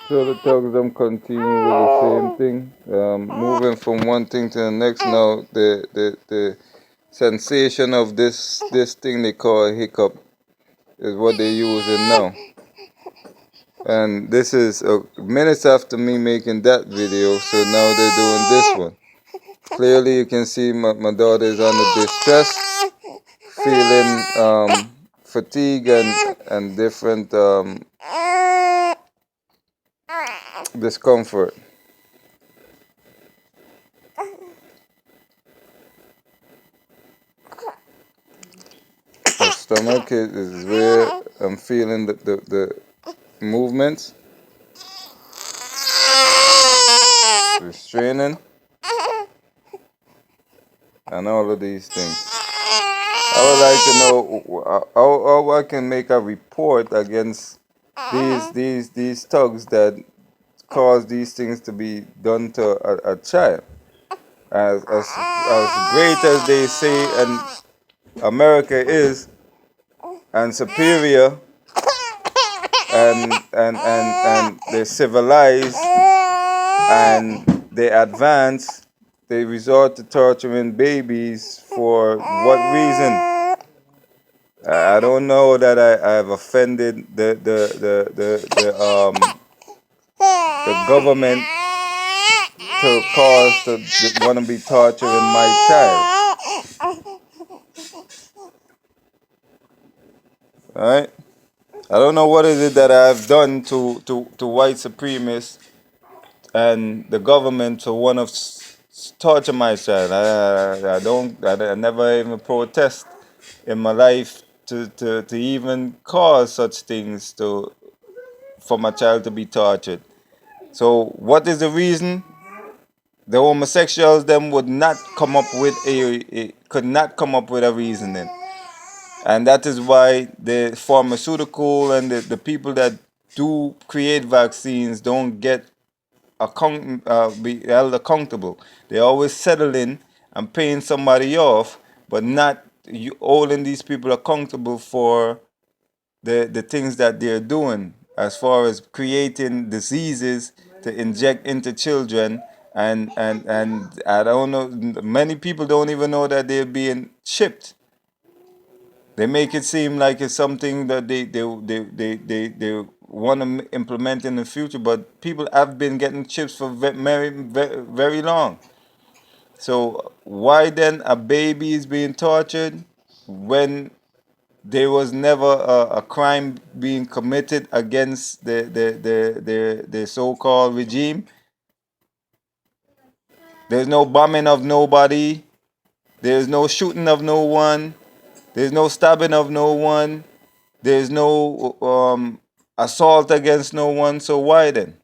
So the thugs them continue with the same thing, moving from one thing to the next. Now the sensation of this thing they call a hiccup is what they're using now. And this is minutes after me making that video, so now they're doing this one. Clearly you can see my daughter is under distress, feeling fatigue and different discomfort. The stomach is where I'm feeling the movements, restraining, and all of these things. I would like to know how I can make a report against these thugs that cause these things to be done to a child. As great as they say and America is, and superior, and they're civilized, and they advance, they resort to torturing babies for what reason? I don't know that I have offended the government to cause to want to be torturing my child. All right. I don't know what is it that I've done to white supremacists and the government to want to torture my child. I never even protest in my life to even cause such things for my child to be tortured. So what is the reason? The homosexuals them would not come up with could not come up with a reasoning. And that is why the pharmaceutical and the people that do create vaccines don't get be held accountable. They always settle in and paying somebody off, but not holding these people accountable for the things that they're doing as far as creating diseases to inject into children. And I don't know, many people don't even know that they're being shipped. They make it seem like it's something that they want to implement in the future, but people have been getting chips for very long. So why then a baby is being tortured when there was never a crime being committed against the so-called regime? There's no bombing of nobody. There's no shooting of no one. There's no stabbing of no one. There's no assault against no one. So why then?